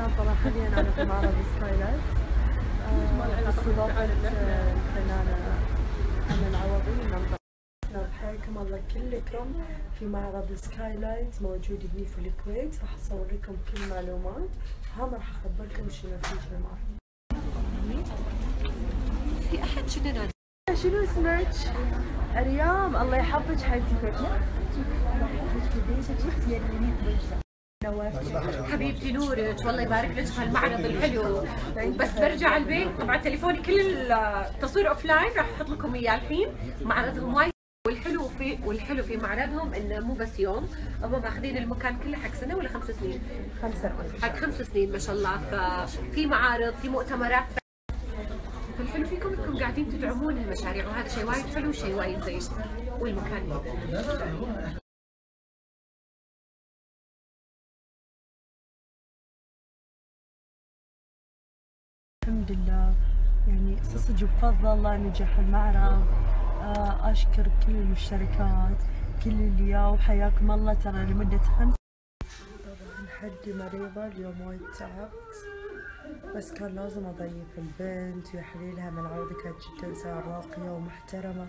الان طبعا حاليا انا في معرض سكايلايت، استضافة الفنانة أمل عوضي. حياكم الله كلكم في معرض سكايلايت موجود هنا في الكويت. راح اصور لكم كل المعلومات، هم راح اخبركم شنو في شنو ما في احد شنو نادي؟ شنو اسمك؟ ريام، الله يحفظك حبيبتي. حبيبتي نورك، والله يبارك لك في هالمعرض الحلو. بس برجع البيت طبعا تليفوني كل التصوير اوف لاين راح احط لكم اياه الحين. معرضهم وايد، والحلو في معرضهم انه مو بس يوم، هم ماخذين المكان كله حق سنه ولا 5 سنين؟ 5 حق 5 سنين ما شاء الله. ففي معارض، في مؤتمرات. فالحلو فيكم انكم قاعدين تدعمون المشاريع، وهذا شيء وايد حلو وشيء وايد زين. والمكان الحمد لله، يعني صدق بفضل الله نجح المعرض. اشكر كل المشتركات، كل اللي جاوا، حياكم الله. ترى لمدة 5 طبعا حدي مريضة اليوم، وايد تعبت، بس كان لازم اضيف البنت ويا حليلها. من عوضي كانت جدا انسانة راقية ومحترمة.